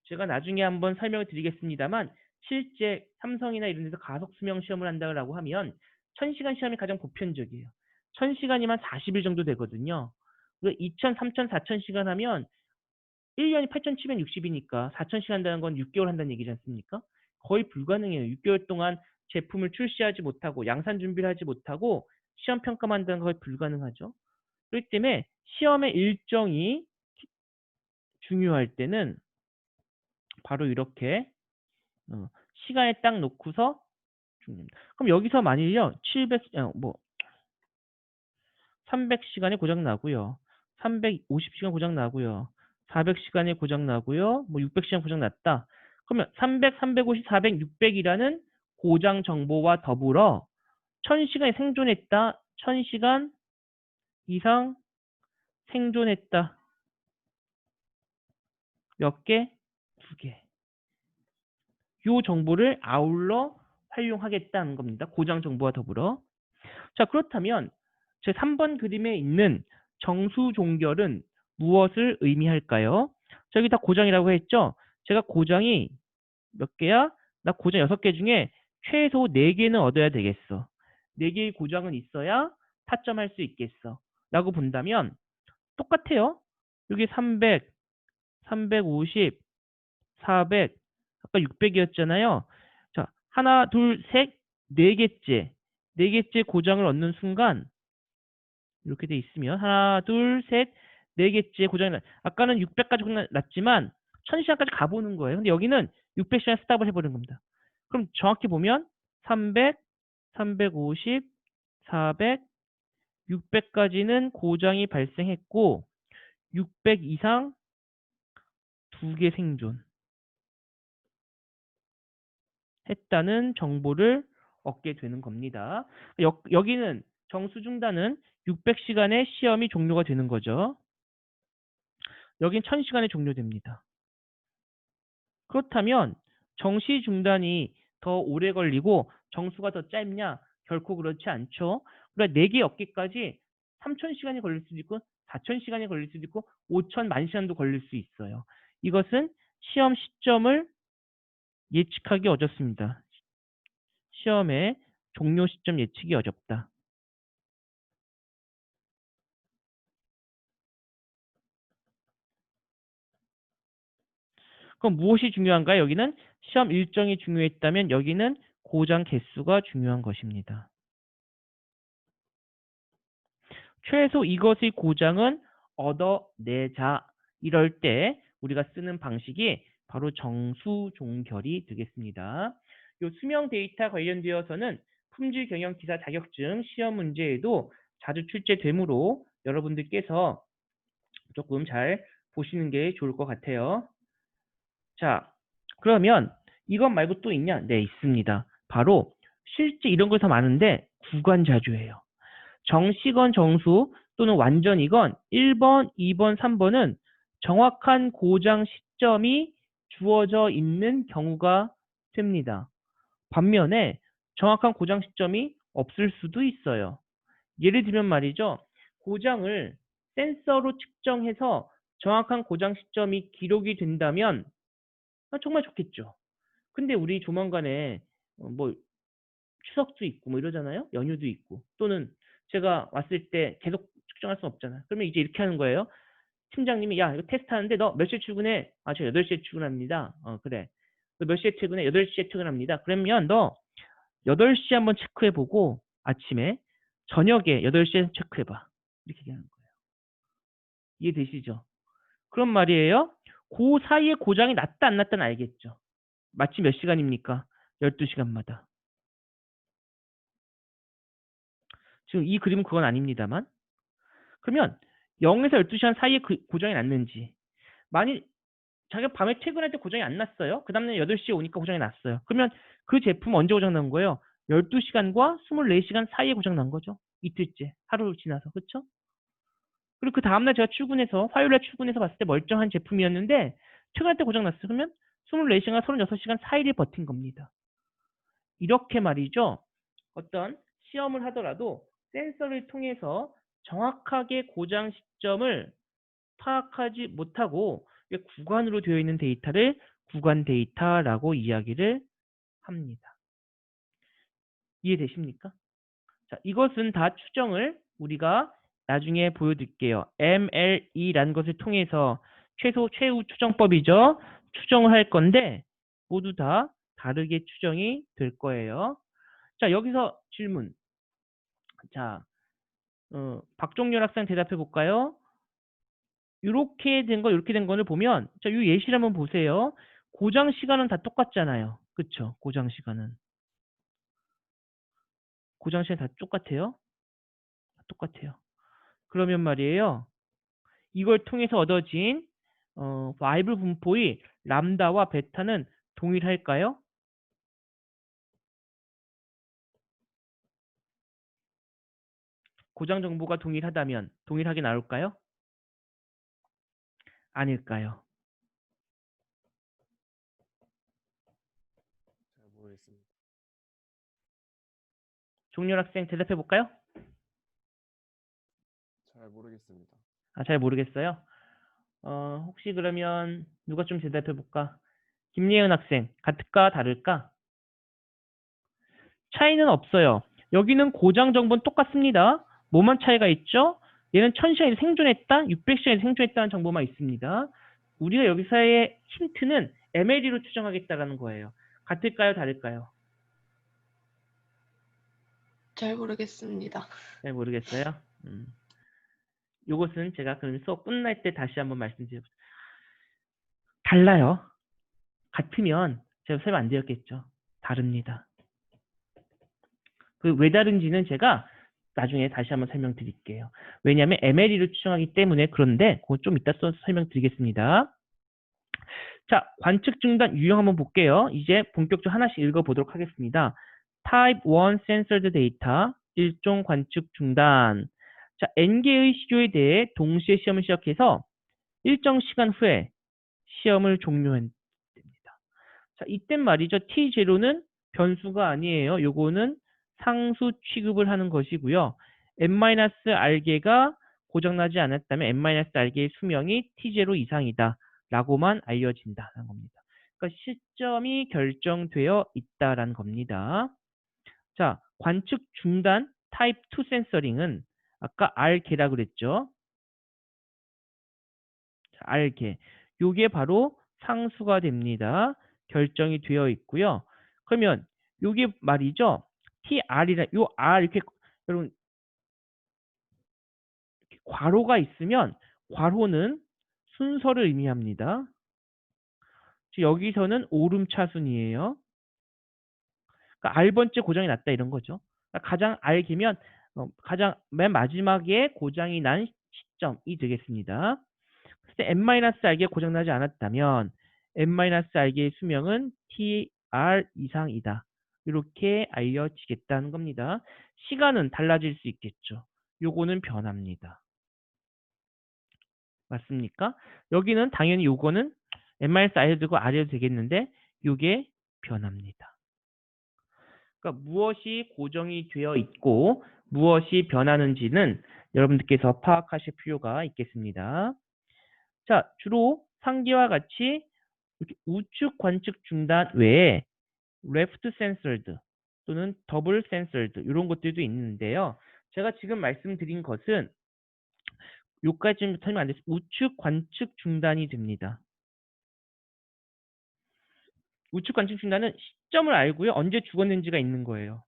제가 나중에 한번 설명을 드리겠습니다만 실제 삼성이나 이런 데서 가속 수명 시험을 한다고 하면 1000시간 시험이 가장 보편적이에요. 1000시간이면 40일 정도 되거든요. 2000, 3000, 4000시간 하면 1년이 8760이니까 4000시간 한다는 건 6개월 한다는 얘기지 않습니까? 거의 불가능해요. 6개월 동안 제품을 출시하지 못하고 양산 준비를 하지 못하고 시험 평가만 한다는 건 거의 불가능하죠. 그렇기 때문에 시험의 일정이 중요할 때는 바로 이렇게 시간에 딱 놓고서 중립니다. 그럼 여기서 만일요 300시간이 고장 나고요. 350시간 고장 나고요. 400시간이 고장 나고요. 600시간 고장 났다. 그러면 300, 350, 400, 600이라는 고장 정보와 더불어 1000시간이 생존했다. 1000시간 이상 생존했다. 몇 개? 2개. 이 정보를 아울러 활용하겠다는 겁니다. 고장 정보와 더불어. 자, 그렇다면 제 3번 그림에 있는 정수 종결은 무엇을 의미할까요? 저기 다 고장이라고 했죠? 제가 고장이 몇 개야? 나 고장 6개 중에 최소 4개는 얻어야 되겠어. 4개의 고장은 있어야 타점할 수 있겠어. 라고 본다면 똑같아요. 여기 300, 350, 400, 아까 600이었잖아요. 자, 하나, 둘, 셋, 4개째. 4개째 고장을 얻는 순간 이렇게 돼 있으면 하나, 둘, 셋, 4개째 고장이 아까는 600까지 났지만 1000시간까지 가보는 거예요. 근데 여기는 600시간 스탑을 해버린 겁니다. 그럼 정확히 보면 300, 350, 400, 600까지는 고장이 발생했고 600 이상 2개 생존 했다는 정보를 얻게 되는 겁니다. 여기는 정수중단은 600시간의 시험이 종료가 되는 거죠. 여긴 1000시간에 종료됩니다. 그렇다면 정시 중단이 더 오래 걸리고 정수가 더 짧냐? 결코 그렇지 않죠. 그러니까 4개 얻기까지 3000시간이 걸릴 수도 있고 4000시간이 걸릴 수도 있고 5000만 시간도 걸릴 수 있어요. 이것은 시험 시점을 예측하기 어렵습니다. 시험의 종료 시점 예측이 어렵다. 그럼 무엇이 중요한가요? 여기는 시험 일정이 중요했다면 여기는 고장 개수가 중요한 것입니다. 최소 이것의 고장은 얻어내자. 이럴 때 우리가 쓰는 방식이 바로 정수종결이 되겠습니다. 이 수명 데이터 관련되어서는 품질 경영 기사 자격증 시험 문제에도 자주 출제되므로 여러분들께서 조금 잘 보시는 게 좋을 것 같아요. 자, 그러면 이것 말고 또 있냐? 네, 있습니다. 바로 실제 이런 거 더 많은데 구간자주예요. 정시건 정수 또는 완전이건 1번, 2번, 3번은 정확한 고장 시점이 주어져 있는 경우가 됩니다. 반면에 정확한 고장 시점이 없을 수도 있어요. 예를 들면 말이죠. 고장을 센서로 측정해서 정확한 고장 시점이 기록이 된다면 정말 좋겠죠. 근데 우리 조만간에 뭐 추석도 있고 뭐 이러잖아요. 연휴도 있고. 또는 제가 왔을 때 계속 측정할 수는 없잖아요. 그러면 이제 이렇게 하는 거예요. 팀장님이 야 이거 테스트 하는데 너 몇 시에 출근해? 아 저 8시에 출근합니다. 그래. 너 몇 시에 퇴근해? 8시에 퇴근합니다. 그러면 너 8시에 한번 체크해보고 아침에 저녁에 8시에 체크해봐. 이렇게 얘기하는 거예요. 이해되시죠? 그런 말이에요. 그 사이에 고장이 났다 안 났다는 알겠죠. 마치 몇 시간입니까? 12시간마다. 지금 이 그림은 그건 아닙니다만. 그러면 0에서 12시간 사이에 그 고장이 났는지. 만일 자기가 밤에 퇴근할 때 고장이 안 났어요. 그 다음날 8시에 오니까 고장이 났어요. 그러면 그 제품 언제 고장 난 거예요? 12시간과 24시간 사이에 고장 난 거죠. 이틀째. 하루 지나서. 그렇죠? 그리고 그 다음날 제가 출근해서 화요일날 출근해서 봤을 때 멀쩡한 제품이었는데 퇴근할 때 고장 났어요. 그러면 24시간, 36시간 사이를 버틴 겁니다. 이렇게 말이죠. 어떤 시험을 하더라도 센서를 통해서 정확하게 고장 시점을 파악하지 못하고 구간으로 되어 있는 데이터를 구간 데이터라고 이야기를 합니다. 이해되십니까? 자, 이것은 다 추정을 우리가 나중에 보여드릴게요. MLE라는 것을 통해서 최후 추정법이죠. 추정을 할 건데 모두 다 다르게 추정이 될 거예요. 자, 여기서 질문. 자, 박종렬 학생 대답해 볼까요? 이렇게 된 거, 이렇게 된 거를 보면, 자, 이 예시를 한번 보세요. 고장 시간은 다 똑같잖아요. 그쵸? 고장 시간은. 고장 시간 다 똑같아요? 똑같아요. 그러면 말이에요. 이걸 통해서 얻어진, 바이블 분포의 람다와 베타는 동일할까요? 고장 정보가 동일하다면 동일하게 나올까요? 아닐까요? 잘 모르겠습니다. 종렬 학생 대답해 볼까요? 잘 모르겠습니다. 잘 모르겠어요. 혹시 그러면 누가 좀 대답해 볼까? 김예은 학생, 같을까 다를까? 차이는 없어요. 여기는 고장 정보는 똑같습니다. 뭐만 차이가 있죠? 얘는 1000시간이 생존했다, 600시간이 생존했다는 정보만 있습니다. 우리가 여기서의 힌트는 MLE로 추정하겠다라는 거예요. 같을까요, 다를까요? 잘 모르겠습니다. 잘 모르겠어요. 요것은 제가 그럼 수업 끝날 때 다시 한번 말씀드려볼게요. 달라요. 같으면 제가 설명 안 드렸겠죠. 다릅니다. 그 왜 다른지는 제가 나중에 다시 한번 설명드릴게요. 왜냐하면 MLE를 추정하기 때문에. 그런데 그건 좀 이따 설명드리겠습니다. 자, 관측 중단 유형 한번 볼게요. 이제 본격적으로 하나씩 읽어보도록 하겠습니다. Type 1 Censored Data, 일종 관측 중단. 자, N개의 시료에 대해 동시에 시험을 시작해서 일정 시간 후에 시험을 종료합니다. 자, 이땐 말이죠. T0는 변수가 아니에요. 요거는 상수 취급을 하는 것이고요. N-R개가 고장나지 않았다면 N-R개의 수명이 T0 이상이다 라고만 알려진다는 겁니다. 그러니까 시점이 결정되어 있다라는 겁니다. 자, 관측 중단 타입 2 센서링은 아까 R개라고 그랬죠. 자, R개. 요게 바로 상수가 됩니다. 결정이 되어 있고요. 그러면 요게 말이죠. TR이라 요 R 이렇게 여러분 이렇게 괄호가 있으면 괄호는 순서를 의미합니다. 여기서는 오름차순이에요. 그러니까 R번째 고장이 났다 이런 거죠. 그러니까 가장 R개면 가장 맨 마지막에 고장이 난 시점이 되겠습니다. 그래서 n-R개 고장나지 않았다면 n-R개의 수명은 TR 이상이다. 이렇게 알려지겠다는 겁니다. 시간은 달라질 수 있겠죠. 요거는 변합니다. 맞습니까? 여기는 당연히 요거는 n-R해도 되고 R해도 되겠는데 요게 변합니다. 그러니까 무엇이 고정이 되어 있고 무엇이 변하는지는 여러분들께서 파악하실 필요가 있겠습니다. 자, 주로 상기와 같이 이렇게 우측 관측 중단 외에 left censored 또는 double censored 이런 것들도 있는데요. 제가 지금 말씀드린 것은 요까지 설명 안 됐습니다. 우측 관측 중단이 됩니다. 우측 관측 중단은 시점을 알고요. 언제 죽었는지가 있는 거예요.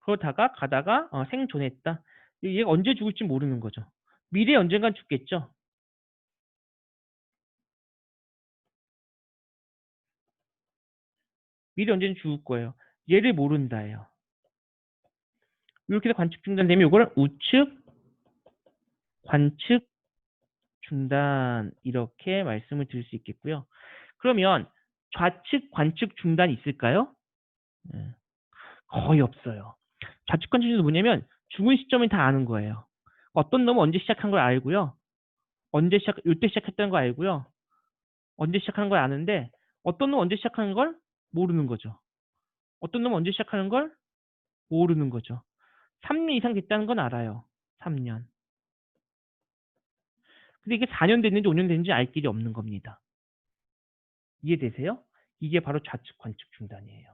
그러다가 가다가 생존했다. 얘가 언제 죽을지 모르는 거죠. 미래에 언젠간 죽겠죠. 미래에 언제는 죽을 거예요. 얘를 모른다예요. 이렇게 해서 관측 중단되면 이걸 우측 관측 중단 이렇게 말씀을 드릴 수 있겠고요. 그러면 좌측 관측 중단이 있을까요? 거의 없어요. 좌측 관측 중단은 뭐냐면 죽은 시점을 다 아는 거예요. 어떤 놈은 언제 시작한 걸 알고요. 이때 시작했다는 거 알고요. 언제 시작하는 걸 아는데 어떤 놈은 언제 시작하는 걸 모르는 거죠. 어떤 놈은 언제 시작하는 걸 모르는 거죠. 3년 이상 됐다는 건 알아요. 3년. 근데 이게 4년 됐는지 5년 됐는지 알 길이 없는 겁니다. 이해되세요? 이게 바로 좌측 관측 중단이에요.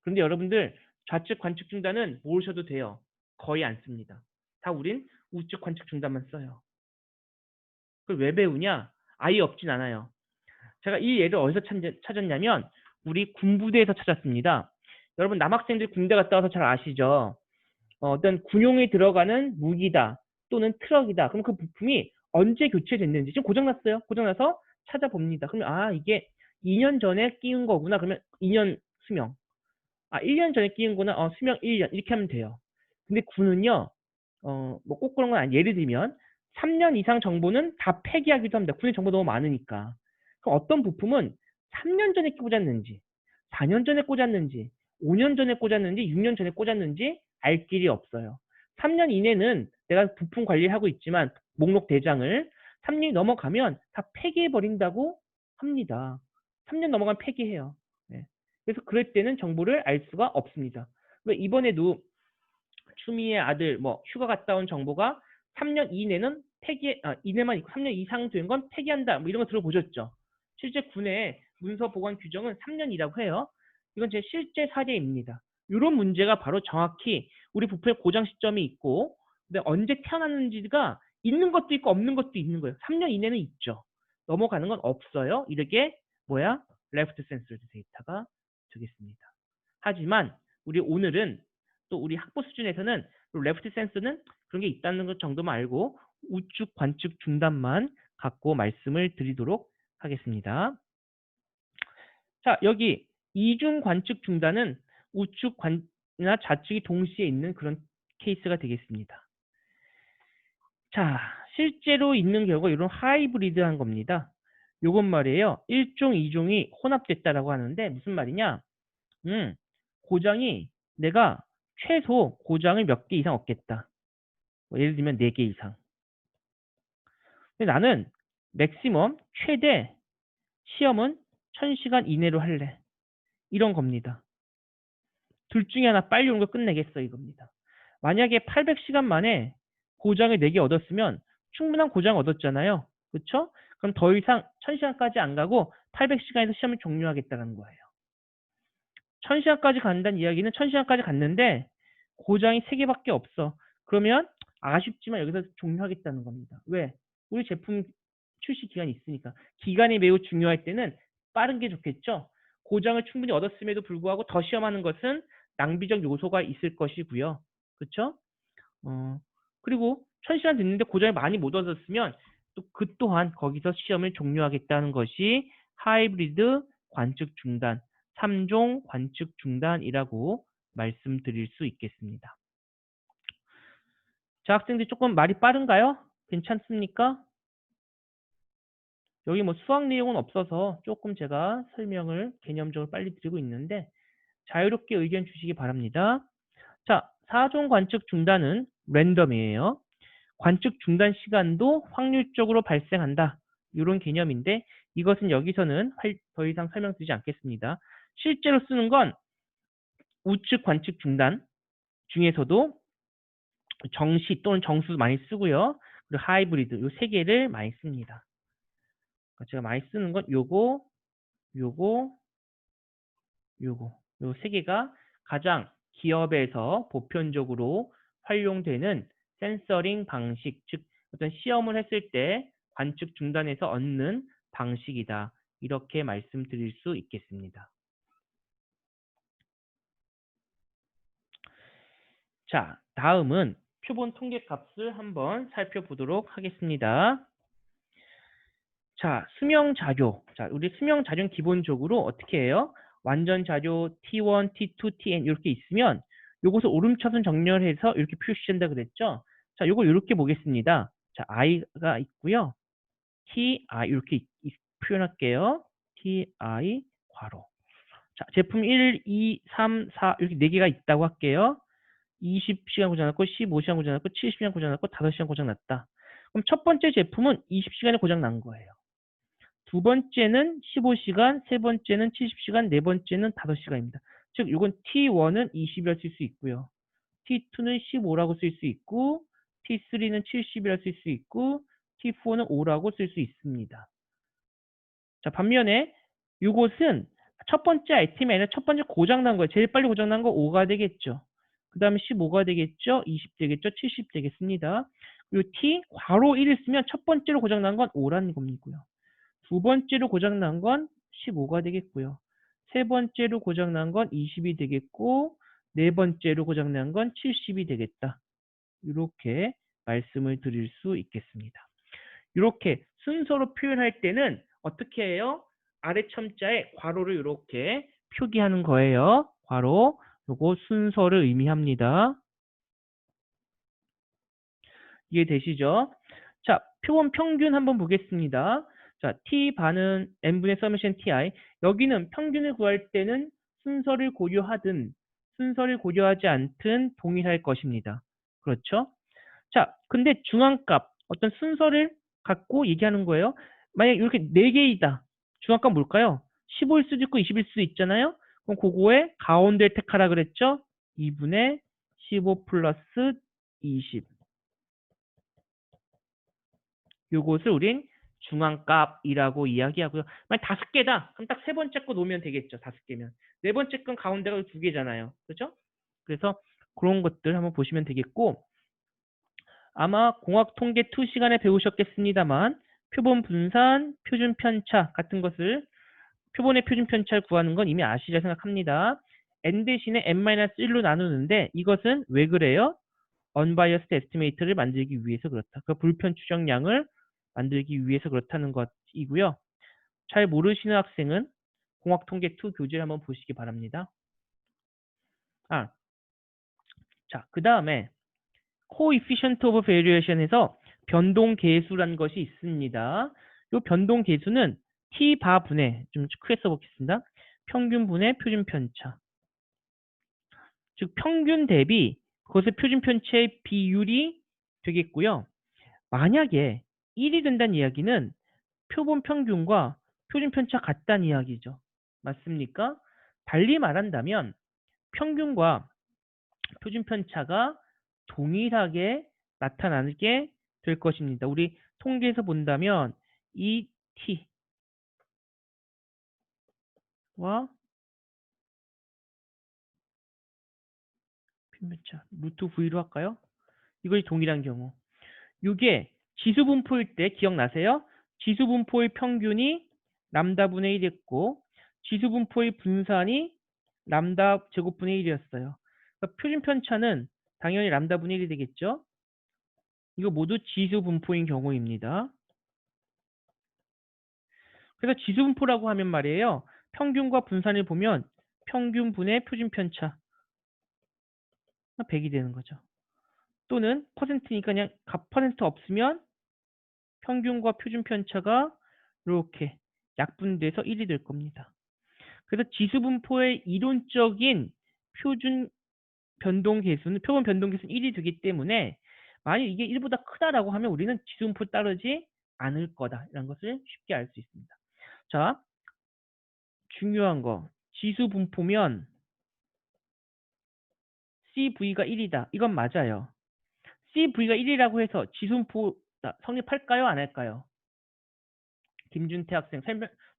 그런데 여러분들 좌측 관측 중단은 모르셔도 돼요. 거의 안 씁니다. 다 우린 우측 관측 중단만 써요. 그걸 왜 배우냐? 아예 없진 않아요. 제가 이 예를 어디서 찾았냐면 우리 군부대에서 찾았습니다. 여러분 남학생들 군대 갔다 와서 잘 아시죠? 어떤 군용에 들어가는 무기다 또는 트럭이다. 그럼 그 부품이 언제 교체됐는지 지금 고장났어요. 고장나서 찾아봅니다. 그러면 이게 2년 전에 끼운 거구나. 그러면 2년 수명. 1년 전에 끼운 거나 수명 1년 이렇게 하면 돼요. 근데 군은요. 뭐 꼭 그런 건 아니에요. 예를 들면 3년 이상 정보는 다 폐기하기도 합니다. 군의 정보 너무 많으니까. 그럼 어떤 부품은 3년 전에 꽂았는지 4년 전에 꽂았는지 5년 전에 꽂았는지 6년 전에 꽂았는지 알 길이 없어요. 3년 이내는 내가 부품 관리를 하고 있지만 목록 대장을 3년이 넘어가면 다 폐기해버린다고 합니다. 3년 넘어가면 폐기해요. 네. 그래서 그럴 때는 정보를 알 수가 없습니다. 이번에도 추미애 아들 휴가 갔다 온 정보가 3년 이내는 이내만 있고 3년 이상 된 건 폐기한다. 이런 거 들어보셨죠? 실제 군의 문서 보관 규정은 3년이라고 해요. 이건 제 실제 사례입니다. 이런 문제가 바로 정확히 우리 부품의 고장 시점이 있고 근데 언제 태어났는지가 있는 것도 있고 없는 것도 있는 거예요. 3년 이내는 있죠. 넘어가는 건 없어요. 이렇게 left censored 데이터가 되겠습니다. 하지만 우리 오늘은 또 우리 학부 수준에서는 left censor는 그런 게 있다는 것 정도만 알고 우측 관측 중단만 갖고 말씀을 드리도록 하겠습니다. 자, 여기 이중 관측 중단은 우측 관이나 좌측이 동시에 있는 그런 케이스가 되겠습니다. 자, 실제로 있는 경우가 이런 하이브리드한 겁니다. 요건 말이에요. 1종, 2종이 혼합됐다라고 하는데 무슨 말이냐? 고장이 내가 최소 고장을 몇 개 이상 얻겠다. 예를 들면 4개 이상. 근데 나는 맥시멈 최대 시험은 1000시간 이내로 할래. 이런 겁니다. 둘 중에 하나 빨리 오는 거 끝내겠어 이겁니다. 만약에 800시간 만에 고장을 4개 얻었으면 충분한 고장 얻었잖아요. 그렇죠? 그럼 더 이상 1000시간까지 안 가고 800시간에서 시험을 종료하겠다는 거예요. 1000시간까지 간다는 이야기는 1000시간까지 갔는데 고장이 3개밖에 없어. 그러면 아쉽지만 여기서 종료하겠다는 겁니다. 왜? 우리 제품 출시 기간이 있으니까. 기간이 매우 중요할 때는 빠른 게 좋겠죠. 고장을 충분히 얻었음에도 불구하고 더 시험하는 것은 낭비적 요소가 있을 것이고요. 그렇죠? 그리고 1000시간 됐는데 고장을 많이 못 얻었으면 또 그 또한 거기서 시험을 종료하겠다는 것이 하이브리드 관측 중단, 3종 관측 중단이라고 말씀드릴 수 있겠습니다. 자, 학생들 조금 말이 빠른가요? 괜찮습니까? 여기 뭐 수학 내용은 없어서 조금 제가 설명을 개념적으로 빨리 드리고 있는데 자유롭게 의견 주시기 바랍니다. 자, 4종 관측 중단은 랜덤이에요. 관측 중단 시간도 확률적으로 발생한다. 이런 개념인데 이것은 여기서는 더 이상 설명드리지 않겠습니다. 실제로 쓰는 건 우측 관측 중단 중에서도 정시 또는 정수 많이 쓰고요. 그리고 하이브리드 이 세 개를 많이 씁니다. 제가 많이 쓰는 건 요거, 요거, 요거. 요 세 개가 가장 기업에서 보편적으로 활용되는 센서링 방식, 즉 어떤 시험을 했을 때 관측 중단에서 얻는 방식이다. 이렇게 말씀드릴 수 있겠습니다. 자, 다음은 표본 통계값을 한번 살펴보도록 하겠습니다. 자, 수명 자료. 자, 우리 수명 자료는 기본적으로 어떻게 해요? 완전 자료 T1, T2, Tn 이렇게 있으면 요것을 오름차순 정렬해서 이렇게 표시한다 그랬죠? 자, 요걸 이렇게 보겠습니다. 자, i가 있고요. Ti 이렇게 표현할게요. Ti 괄호. 자, 제품 1, 2, 3, 4 이렇게 4개가 있다고 할게요. 20시간 고장났고 15시간 고장났고 70시간 고장났고 5시간 고장났다. 그럼 첫 번째 제품은 20시간에 고장난 거예요. 두 번째는 15시간, 세 번째는 70시간, 네 번째는 5시간입니다. 즉, 이건 T1은 20이라 쓸 수 있고요. T2는 15라고 쓸 수 있고, T3는 70이라 쓸 수 있고, T4는 5라고 쓸 수 있습니다. 자, 반면에 이것은 첫 번째 아이템이 아니라 첫 번째 고장난 거예요. 제일 빨리 고장난 거 5가 되겠죠. 그 다음에 15가 되겠죠. 20 되겠죠. 70 되겠습니다. 그리고 T 괄호 1을 쓰면 첫 번째로 고장난 건 5라는 겁니고요. 두 번째로 고장난 건 15가 되겠고요. 세 번째로 고장난 건 20이 되겠고, 네 번째로 고장난 건 70이 되겠다. 이렇게 말씀을 드릴 수 있겠습니다. 이렇게 순서로 표현할 때는 어떻게 해요? 아래 첨자에 괄호를 이렇게 표기하는 거예요. 괄호. 요거 순서를 의미합니다. 이해되시죠? 자, 표본 평균 한번 보겠습니다. 자, t 반은 n분의 서메이션 ti. 여기는 평균을 구할 때는 순서를 고려하든 순서를 고려하지 않든 동일할 것입니다. 그렇죠? 자, 근데 중앙값 어떤 순서를 갖고 얘기하는 거예요. 만약 이렇게 4개이다. 중앙값 뭘까요? 15일 수도 있고 20일 수도 있잖아요. 그럼 그거에 가운데 택하라 그랬죠? 2분의 15 플러스 20. 요것을 우린 중앙값이라고 이야기하고요. 만약 5개다. 그럼 딱 세 번째 거 놓으면 되겠죠. 5개면. 네 번째 건 가운데가 2개잖아요. 그죠? 그래서 그런 것들 한번 보시면 되겠고, 아마 공학통계 2 시간에 배우셨겠습니다만 표본 분산, 표준 편차 같은 것을 표본의 표준 편차를 구하는 건 이미 아시리라 생각합니다. n 대신에 n-1로 나누는데 이것은 왜 그래요? unbiased estimate를 만들기 위해서 그렇다. 그 불편 추정량을 만들기 위해서 그렇다는 것이고요. 잘 모르시는 학생은 공학통계 2 교재를 한번 보시기 바랍니다. 자, 그 다음에 coefficient of variation에서 변동 계수라는 것이 있습니다. 이 변동 계수는 t바분의, 좀 크게 써보겠습니다. 평균분의 표준 편차. 즉 평균 대비 그것의 표준 편차의 비율이 되겠고요. 만약에 1이 된다는 이야기는 표본 평균과 표준 편차 같다는 이야기죠. 맞습니까? 달리 말한다면 평균과 표준 편차가 동일하게 나타나게 될 것입니다. 우리 통계에서 본다면 이 t와 표준편차 루트 V로 할까요? 이것이 동일한 경우. 이게 지수분포일 때 기억나세요? 지수분포의 평균이 람다분의 1이었고 지수분포의 분산이 람다 제곱분의 1이었어요. 그러니까 표준편차는 당연히 람다분의 1이 되겠죠? 이거 모두 지수분포인 경우입니다. 그래서 지수분포라고 하면 말이에요. 평균과 분산을 보면 평균분의 표준편차 100이 되는 거죠. 또는 퍼센트니까 그냥 퍼센트 없으면 평균과 표준편차가 이렇게 약분돼서 1이 될 겁니다. 그래서 지수분포의 이론적인 표준 변동계수는 1이 되기 때문에 만약 이게 1보다 크다라고 하면 우리는 지수분포 따르지 않을 거다라는 것을 쉽게 알 수 있습니다. 자, 중요한 거 지수분포면 CV가 1이다. 이건 맞아요. CV가 1이라고 해서 지수분포 성립할까요? 안 할까요? 김준태 학생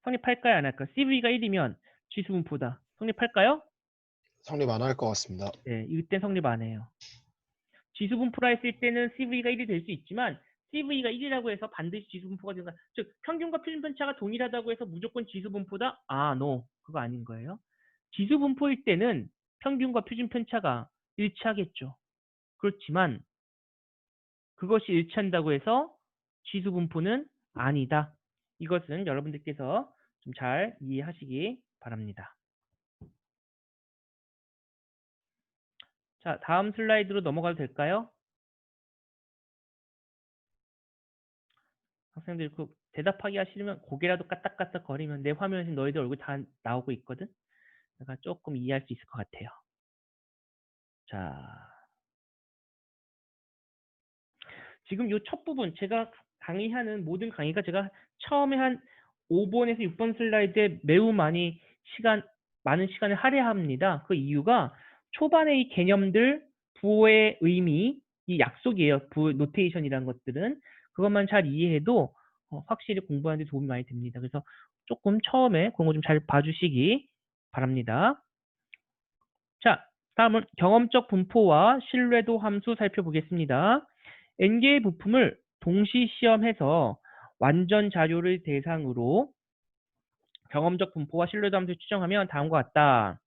성립할까요? 안 할까요? CV가 1이면 지수분포다. 성립할까요? 성립 안 할 것 같습니다. 네, 이때 성립 안 해요. 지수분포라 했을 때는 CV가 1이 될 수 있지만 CV가 1이라고 해서 반드시 지수분포가 된다. 즉 평균과 표준편차가 동일하다고 해서 무조건 지수분포다? no. 그거 아닌 거예요. 지수분포일 때는 평균과 표준편차가 일치하겠죠. 그렇지만 그것이 일치한다고 해서 지수분포는 아니다. 이것은 여러분들께서 좀 잘 이해하시기 바랍니다. 자, 다음 슬라이드로 넘어가도 될까요? 학생들 그 대답하기 싫으면 고개라도 까딱까딱 거리면 내 화면에서 너희들 얼굴 다 나오고 있거든. 내가 조금 이해할 수 있을 것 같아요. 자, 지금 이 첫 부분 제가 강의하는 모든 강의가 제가 처음에 한 5번에서 6번 슬라이드에 매우 많은 시간을 할애합니다. 그 이유가 초반에 이 개념들, 부호의 의미, 이 약속이에요. 부호 노테이션이라는 것들은 그것만 잘 이해해도 확실히 공부하는 데 도움이 많이 됩니다. 그래서 조금 처음에 그런 거 좀 잘 봐주시기 바랍니다. 자, 다음은 경험적 분포와 신뢰도 함수 살펴보겠습니다. N개의 부품을 동시 시험해서 완전 자료를 대상으로 경험적 분포와 신뢰도 함수를 추정하면 다음과 같다.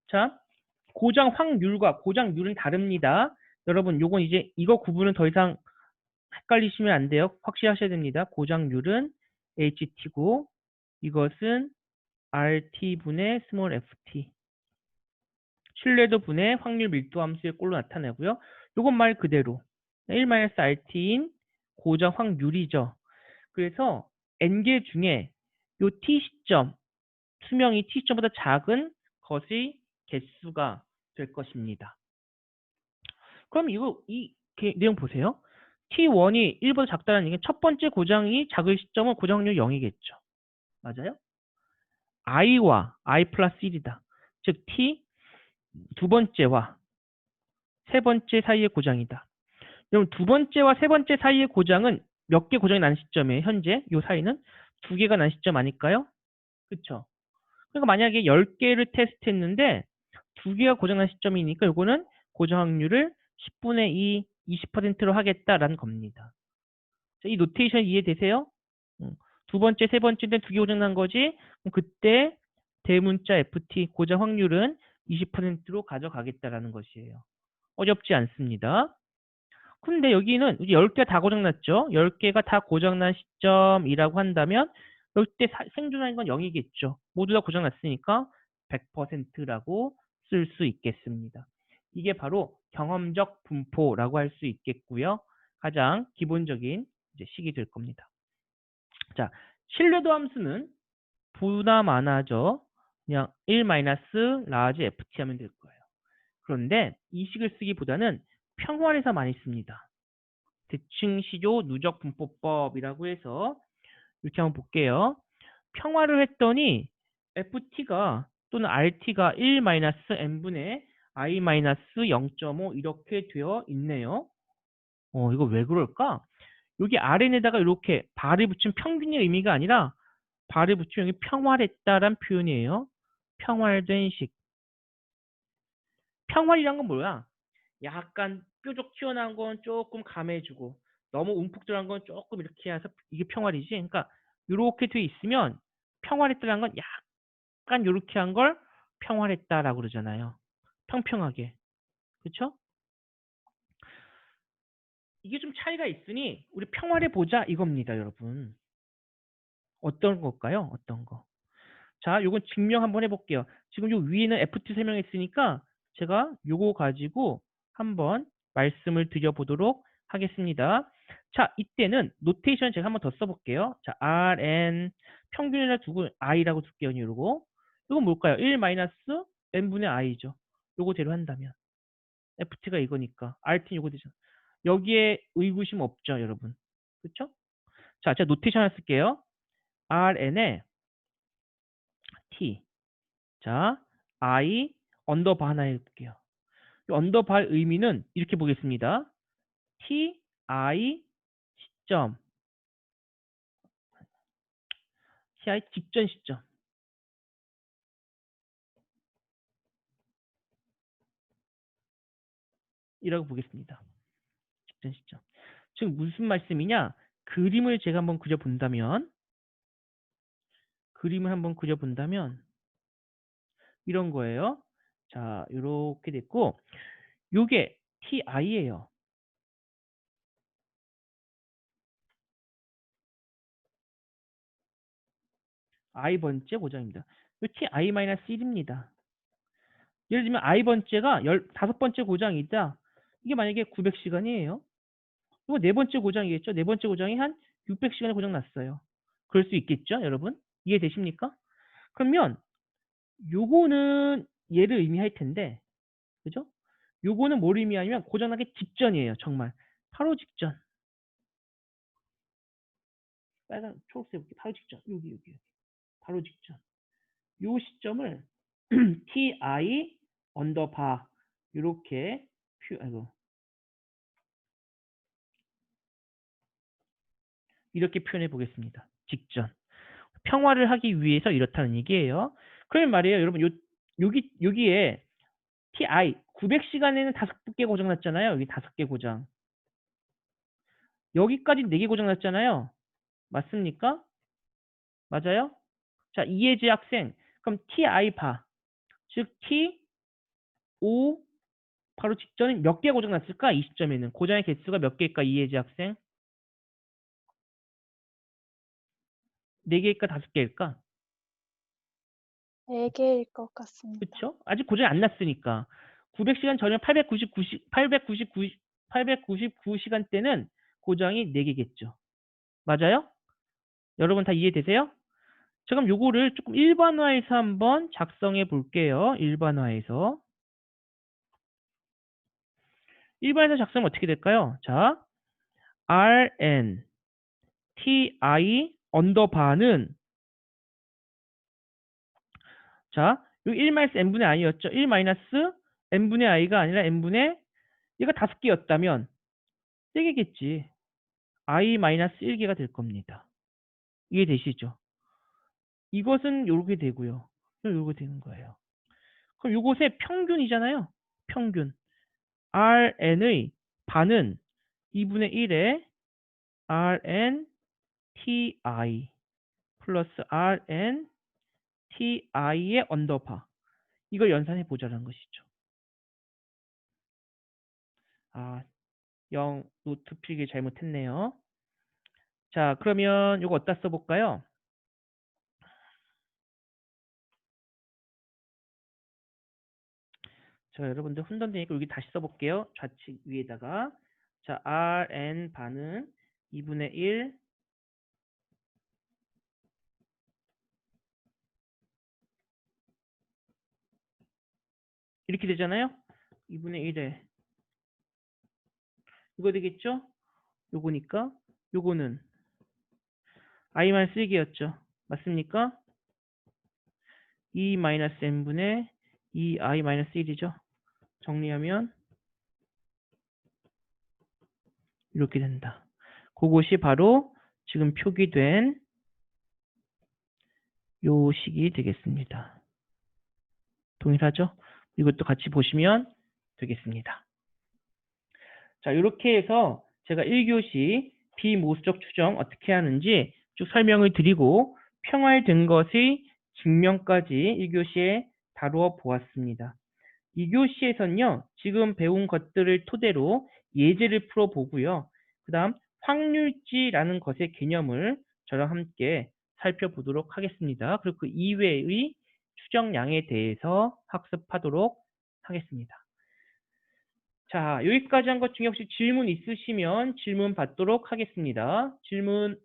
자, 고장 확률과 고장률은 다릅니다. 여러분, 요건 이제 이거 구분은 더 이상 헷갈리시면 안 돼요. 확실하셔야 됩니다. 고장률은 HT고 이것은 RT분의 스몰 ft. 신뢰도 분의 확률 밀도 함수의 꼴로 나타내고요. 요건 말 그대로 1-RT인 고정 확률이죠. 그래서 N개 중에 요 T시점, 수명이 T시점보다 작은 것의 개수가 될 것입니다. 그럼 이 내용 보세요. T1이 1보다 작다는 얘기는 첫 번째 고장이 작을 시점은 고장 확률 0이겠죠. 맞아요? I와 I 플러스 1이다. 즉 T 두 번째와 세 번째 사이의 고장이다. 그럼 두 번째와 세 번째 사이의 고장은 몇 개 고장이 난 시점이에요? 현재 이 사이는 2개가 난 시점 아닐까요? 그렇죠? 그러니까 만약에 10개를 테스트했는데 2개가 고장 난 시점이니까 이거는 고장 확률을 10분의 2, 20%로 하겠다라는 겁니다. 자, 이 노테이션 이해되세요? 두 번째, 세 번째인데 2개 고장 난 거지? 그럼 그때 대문자 FT 고장 확률은 20%로 가져가겠다라는 것이에요. 어렵지 않습니다. 근데 여기는 10개가 다 고장났죠. 10개가 다 고장난 시점이라고 한다면 이때 생존하는 건 0이겠죠. 모두 다 고장났으니까 100%라고 쓸 수 있겠습니다. 이게 바로 경험적 분포라고 할 수 있겠고요. 가장 기본적인 이제 식이 될 겁니다. 자, 신뢰도 함수는 보다 많아져 그냥 1-라지 ft 하면 될 거예요. 그런데 이 식을 쓰기보다는 평활해서 많이 씁니다. 대칭시조 누적 분포법이라고 해서 이렇게 한번 볼게요. 평화를 했더니 FT가 또는 RT가 1-n분의 I-0.5 이렇게 되어 있네요. 이거 왜 그럴까? 여기 RN에다가 이렇게 발을 붙인 평균의 의미가 아니라 발을 붙인 여기 평활했다란 표현이에요. 평활된 식. 평활이란 건 뭐야? 약간 뾰족 튀어나온 건 조금 감해주고 너무 움푹 들어간 건 조금 이렇게 해서 이게 평활이지. 그러니까 이렇게 돼 있으면 평활했다는 건 약간 이렇게 한 걸 평활했다라고 그러잖아요. 평평하게. 그렇죠? 이게 좀 차이가 있으니 우리 평활해 보자 이겁니다, 여러분. 어떤 걸까요? 어떤 거? 자, 요건 증명 한번 해볼게요. 지금 요 위에는 FT 설명했으니까 제가 요거 가지고 한번 말씀을 드려보도록 하겠습니다. 자, 이때는 노테이션 제가 한번 더 써볼게요. 자, RN 평균이라 두고 I라고 둘게요. 요거. 이건 뭘까요? 1 마이너스 N분의 I죠. 요거대로 한다면. FT가 이거니까. RT는 요거 되죠. 여기에 의구심 없죠, 여러분. 그쵸? 자, 제가 노테이션 하나 쓸게요. RN에 T. 자, I 언더바 하나 해볼게요. 이 언더바의 의미는 이렇게 보겠습니다. T, I, 시점. TI 직전 시점. 이라고 보겠습니다. 직전 시점. 지금 무슨 말씀이냐? 그림을 제가 한번 그려본다면, 이런 거예요. 자, 요렇게 됐고, 요게 TI예요. i번째 고정입니다. 요 TI-1입니다. 예를 들면 i번째가 15번째 고장이다. 이게 만약에 900시간이에요. 이거 네 번째 고장이겠죠. 네 번째 고장이 한 600시간에 고장 났어요. 그럴 수 있겠죠, 여러분? 이해되십니까? 그러면 요거는 얘를 의미할 텐데, 그죠? 요거는 뭘 의미하냐면 고장나기 직전이에요, 정말. 바로 직전. 빨간, 초록색 볼게. 바로 직전. 여기. 바로 직전. 요 시점을 TI 언더바 요렇게 이렇게 표현해 보겠습니다. 직전. 평화를 하기 위해서 이렇다는 얘기예요. 그러면 말이에요, 여러분, 여기에 TI 900시간에는 5개 고장 났잖아요. 여기 5개 고장. 여기까지 4개 고장 났잖아요. 맞습니까? 맞아요? 자, 이해제 학생. 그럼 TI 바. 즉 T5 바로 직전에 몇 개 고장 났을까? 이 시점에는 고장의 개수가 몇 개일까? 이해제 학생. 4개일까? 5개일까? 4개일 것 같습니다. 그렇죠? 아직 고장이 안 났으니까. 900시간 전에 899시간 때는 고장이 4개겠죠. 맞아요? 여러분 다 이해되세요? 자, 그럼 요거를 조금 일반화해서 한번 작성해 볼게요. 일반화해서 작성하면 어떻게 될까요? 자, RN TI 언더바는 자, 요 1 마이너스 n분의 i였죠. 1 마이너스 n분의 i가 아니라 n분의 얘가 5개였다면 4개겠지. i 마이너스 1개가 될 겁니다. 이해되시죠? 이것은 요렇게 되고요. 요렇게 되는 거예요. 그럼 요것의 평균이잖아요. 평균. RN의 반은 2분의 1에 RN TI 플러스 RN TI의 언더바. 이걸 연산해 보자는 것이죠. 아, 0 노트 필기 잘못했네요. 자, 그러면 요거 어디다 써볼까요? 자, 여러분들 혼돈되니까 여기 다시 써볼게요. 좌측 위에다가. 자, RN 반은 2분의 1 이렇게 되잖아요. 2분의 1에 이거 되겠죠? 요거니까 요거는 i만 쓰기였죠. 맞습니까? 2-n분의 2i-1이죠. 정리하면 이렇게 된다. 그것이 바로 지금 표기된 요 식이 되겠습니다. 동일하죠? 이것도 같이 보시면 되겠습니다. 자, 이렇게 해서 제가 1교시 비모수적 추정 어떻게 하는지 쭉 설명을 드리고 평활된 것의 증명까지 1교시에 다루어 보았습니다. 2교시에서는요, 지금 배운 것들을 토대로 예제를 풀어보고요. 그 다음 확률지라는 것의 개념을 저랑 함께 살펴보도록 하겠습니다. 그리고 그 이외의 추정량에 대해서 학습하도록 하겠습니다. 자, 여기까지 한 것 중에 혹시 질문 있으시면 질문 받도록 하겠습니다. 질문.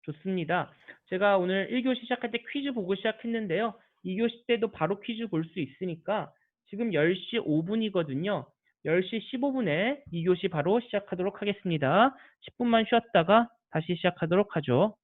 좋습니다. 제가 오늘 1교시 시작할 때 퀴즈 보고 시작했는데요. 2교시 때도 바로 퀴즈 볼 수 있으니까 지금 10시 5분이거든요. 10시 15분에 2교시 바로 시작하도록 하겠습니다. 10분만 쉬었다가 다시 시작하도록 하죠.